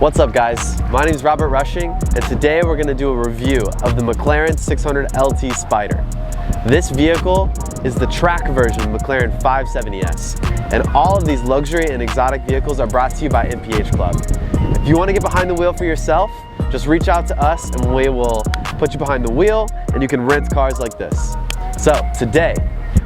What's up guys, my name is Robert Rushing and today we're going to do a review of the Mclaren 600Lt Spider. This vehicle is the track version of McLaren 570S, and all of these luxury and exotic vehicles are brought to you by MPH Club. If you want to get behind the wheel for yourself, just reach out to us and we will put you behind the wheel and you can rent cars like this. So today,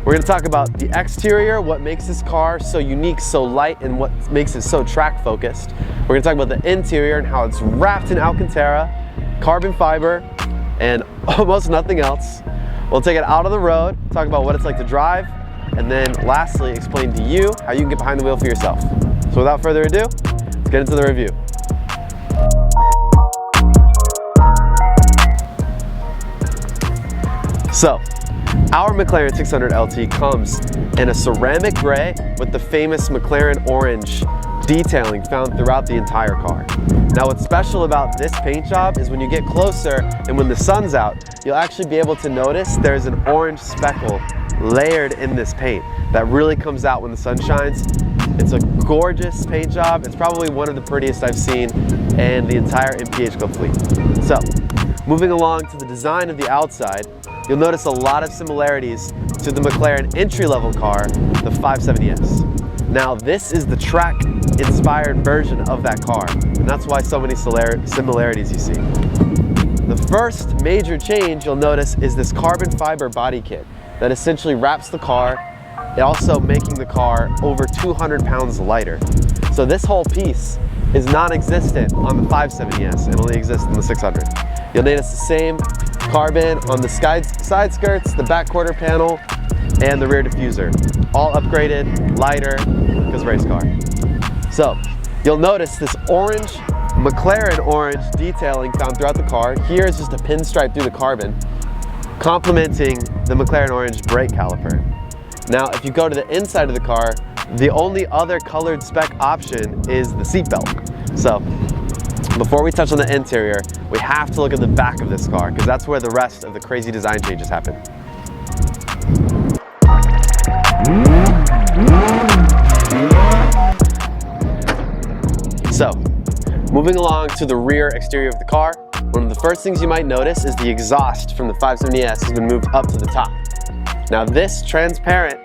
we're going to talk about the exterior, what makes this car so unique, so light, and what makes it so track focused. We're going to talk about the interior and how it's wrapped in Alcantara, carbon fiber, and almost nothing else. We'll take it out on the road, talk about what it's like to drive, and then lastly, explain to you how you can get behind the wheel for yourself. So without further ado, let's get into the review. So, our Mclaren 600Lt comes in a ceramic gray with the famous McLaren orange detailing found throughout the entire car. Now what's special about this paint job is when you get closer and when the sun's out, you'll actually be able to notice there's an orange speckle layered in this paint that really comes out when the sun shines. It's a gorgeous paint job. It's probably one of the prettiest I've seen in the entire MPH Club fleet. So, moving along to the design of the outside, you'll notice a lot of similarities to the McLaren entry-level car, the 570S. Now, this is the track-inspired version of that car, and that's why so many similarities you see. The first major change you'll notice is this carbon fiber body kit that essentially wraps the car, also making the car over 200 pounds lighter. So this whole piece is non-existent on the 570S and only exists in the 600. You'll notice the same carbon on the side skirts, the back quarter panel, and the rear diffuser. All upgraded, lighter, because race car. So, you'll notice this orange, McLaren orange detailing found throughout the car. Here is just a pinstripe through the carbon, complementing the McLaren orange brake caliper. Now, if you go to the inside of the car, the only other colored spec option is the seatbelt. So, before we touch on the interior, we have to look at the back of this car because that's where the rest of the crazy design changes happen. So, moving along to the rear exterior of the car, one of the first things you might notice is the exhaust from the 570S has been moved up to the top. Now this transparent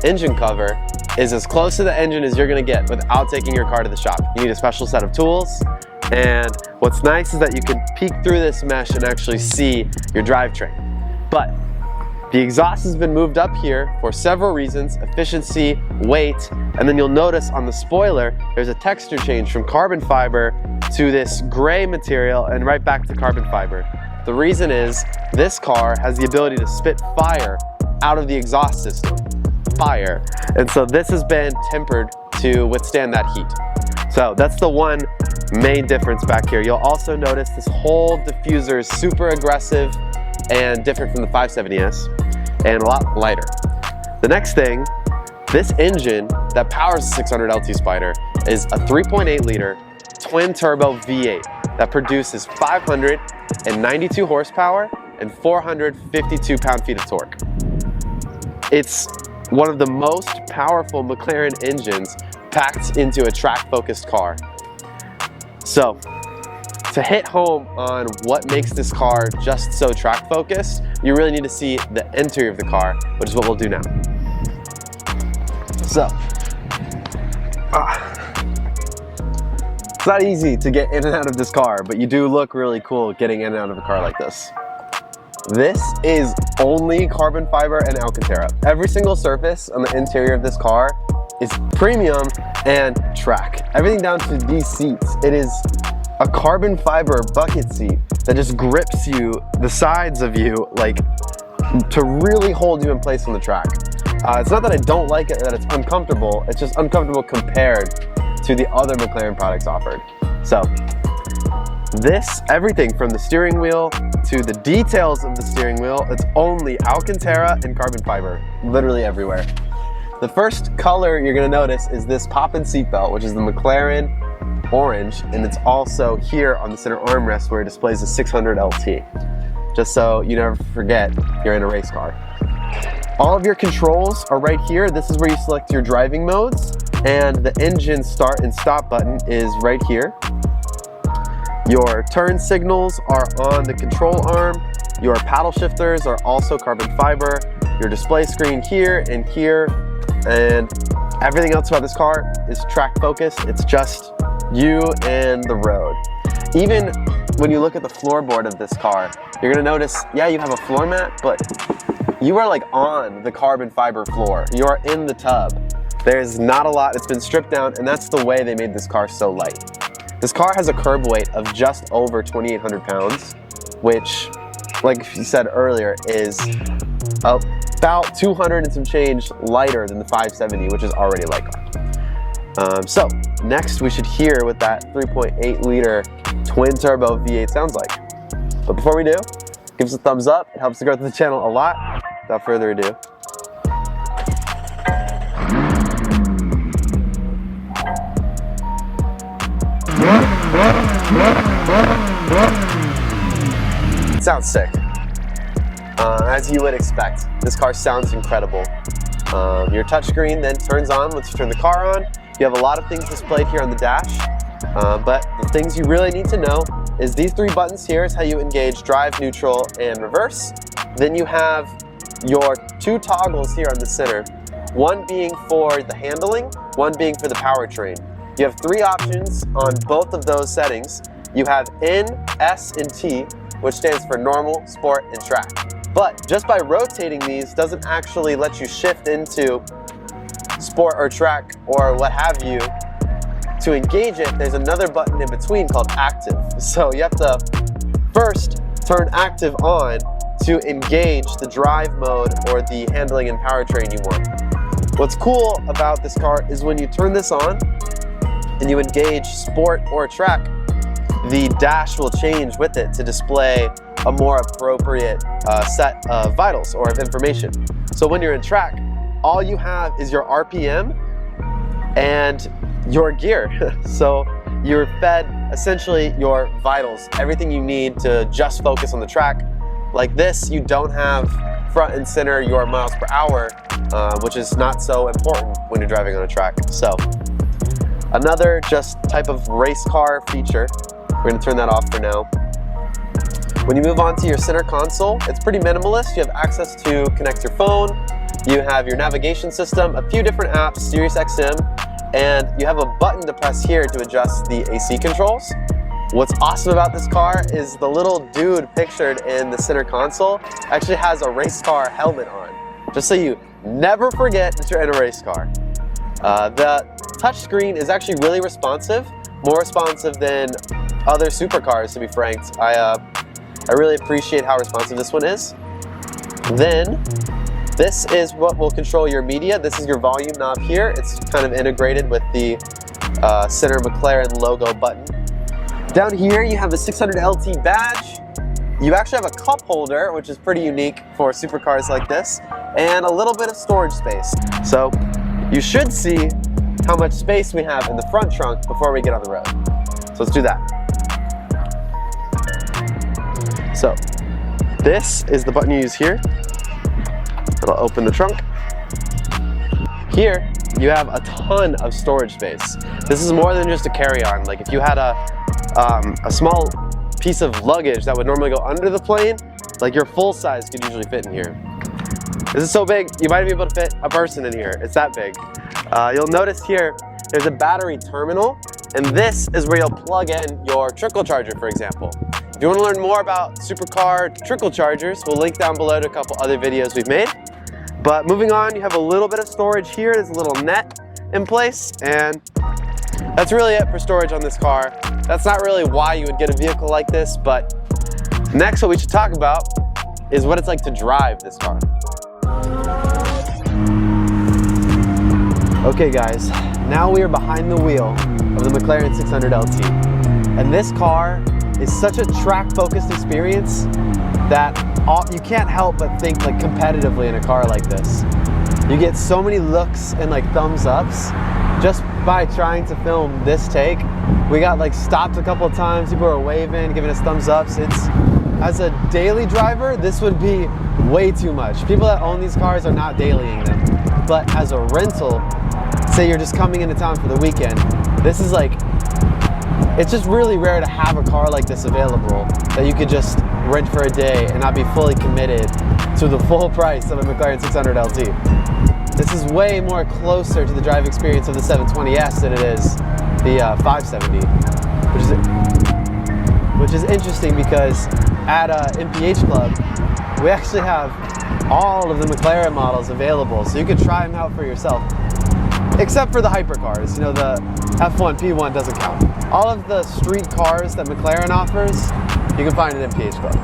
engine cover is as close to the engine as you're going to get without taking your car to the shop. You need a special set of tools, and what's nice is that you can peek through this mesh and actually see your drivetrain. But the exhaust has been moved up here for several reasons: efficiency, weight, and then you'll notice on the spoiler there's a texture change from carbon fiber to this gray material and right back to carbon fiber. The reason is this car has the ability to spit fire out of the exhaust system. Fire. And so this has been tempered to withstand that heat. So that's the one main difference back here. You'll also notice this whole diffuser is super aggressive and different from the 570S and a lot lighter. The next thing, this engine that powers the 600Lt Spider is a 3.8 liter twin turbo V8 that produces 592 horsepower and 452 pound-feet of torque. It's one of the most powerful McLaren engines packed into a track-focused car. So, to hit home on what makes this car just so track-focused, you really need to see the interior of the car, which is what we'll do now. So, it's not easy to get in and out of this car, but you do look really cool getting in and out of a car like this. This is only carbon fiber and Alcantara. Every single surface on the interior of this car is premium and track. Everything down to these seats. It is a carbon fiber bucket seat that just grips you, the sides of you, like to really hold you in place on the track. It's not that I don't like it, that it's uncomfortable. It's just uncomfortable compared to the other McLaren products offered. So, everything from the steering wheel to the details of the steering wheel, it's only Alcantara and carbon fiber, literally everywhere. The first color you're gonna notice is this pop-in seatbelt, which is the McLaren orange, and it's also here on the center armrest where it displays the 600Lt. Just so you never forget you're in a race car. All of your controls are right here. This is where you select your driving modes, and the engine start and stop button is right here. Your turn signals are on the control arm. Your paddle shifters are also carbon fiber. Your display screen here and here, and everything else about this car is track focused. It's just you and the road. Even when you look at the floorboard of this car, you're gonna notice, yeah, you have a floor mat, but you are like on the carbon fiber floor. You are in the tub. There's not a lot, it's been stripped down, and that's the way they made this car so light. This car has a curb weight of just over 2,800 pounds, which, like you said earlier, is about 200 and some change lighter than the 570, which is already a light car. So next we should hear what that 3.8 liter twin turbo V8 sounds like. But before we do, give us a thumbs up. It helps the growth of the channel a lot. Without further ado. It sounds sick. As you would expect, this car sounds incredible. Your touchscreen then turns on once you turn the car on. You have a lot of things displayed here on the dash, but the things you really need to know is these three buttons here is how you engage drive, neutral, and reverse. Then you have your two toggles here on the center, one being for the handling, one being for the powertrain. You have three options on both of those settings. You have N, S, and T, which stands for normal, sport, and track. But just by rotating these doesn't actually let you shift into sport or track or what have you. To engage it, there's another button in between called active. So you have to first turn active on to engage the drive mode or the handling and powertrain you want. What's cool about this car is when you turn this on and you engage sport or track, the dash will change with it to display a more appropriate set of vitals or of information. So when you're in track, all you have is your RPM and your gear. So you're fed essentially your vitals, everything you need to just focus on the track. Like this, you don't have front and center your miles per hour, which is not so important when you're driving on a track. So another just type of race car feature. We're gonna turn that off for now. When you move on to your center console, it's pretty minimalist. You have access to connect your phone, you have your navigation system, a few different apps, Sirius XM, and you have a button to press here to adjust the AC controls. What's awesome about this car is the little dude pictured in the center console actually has a race car helmet on, just so you never forget that you're in a race car. The touchscreen is actually really responsive, more responsive than other supercars, to be frank. I really appreciate how responsive this one is. Then, this is what will control your media. This is your volume knob here. It's kind of integrated with the center Mclaren logo button. Down here, you have a 600LT badge. You actually have a cup holder, which is pretty unique for supercars like this, and a little bit of storage space. So, you should see how much space we have in the front trunk before we get on the road. So let's do that. So, this is the button you use here. It'll open the trunk. Here, you have a ton of storage space. This is more than just a carry-on. Like if you had a small piece of luggage that would normally go under the plane, like your full size could usually fit in here. This is so big, you might be able to fit a person in here. It's that big. You'll notice here, there's a battery terminal, and this is where you'll plug in your trickle charger, for example. If you want to learn more about supercar trickle chargers, we'll link down below to a couple other videos we've made. But moving on, you have a little bit of storage here. There's a little net in place, and that's really it for storage on this car. That's not really why you would get a vehicle like this, but next what we should talk about is what it's like to drive this car. Okay guys, now we are behind the wheel of the Mclaren 600LT. And this car is such a track-focused experience that you can't help but think like competitively in a car like this. You get so many looks and like thumbs ups just by trying to film this take. We got like stopped a couple of times, people were waving, giving us thumbs ups. As a daily driver, this would be way too much. People that own these cars are not dailying them. But as a rental, say you're just coming into town for the weekend, this is like It's just really rare to have a car like this available that you could just rent for a day and not be fully committed to the full price of a Mclaren 600LT. This is way more closer to the drive experience of the 720S than it is the 570, which is interesting because at MPH Club, we actually have all of the Mclaren models available, so you can try them out for yourself. Except for the hypercars, you know, the F1, P1 doesn't count. All of the street cars that McLaren offers, you can find at MPH Club.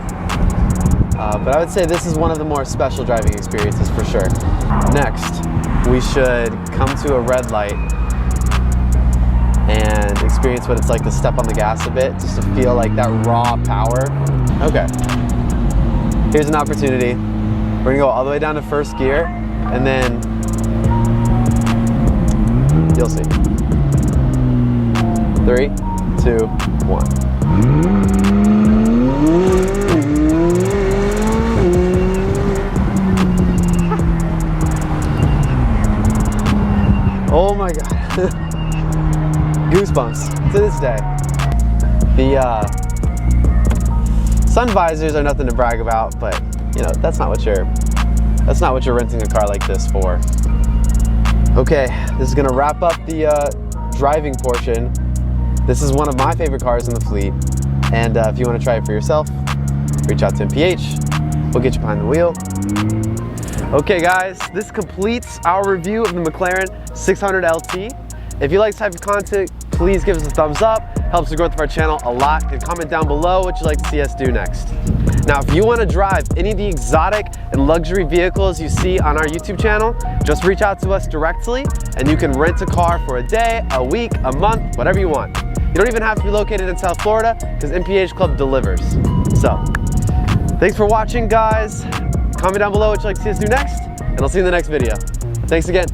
But I would say this is one of the more special driving experiences for sure. Next, we should come to a red light and experience what it's like to step on the gas a bit, just to feel like that raw power. Okay, here's an opportunity. We're gonna go all the way down to first gear, and then you'll see. 3, 2, 1. Oh my God. Goosebumps to this day. The sun visors are nothing to brag about, but you know, that's not what you're renting a car like this for. Okay, this is gonna wrap up the driving portion. This is one of my favorite cars in the fleet, and if you want to try it for yourself, reach out to MPH. We'll get you behind the wheel. Okay guys, this completes our review of the Mclaren 600LT. If you like this type of content, please give us a thumbs up. Helps the growth of our channel a lot. And comment down below what you'd like to see us do next. Now, if you want to drive any of the exotic and luxury vehicles you see on our YouTube channel, just reach out to us directly and you can rent a car for a day, a week, a month, whatever you want. You don't even have to be located in South Florida because MPH Club delivers. So, thanks for watching, guys. Comment down below what you'd like to see us do next, and I'll see you in the next video. Thanks again.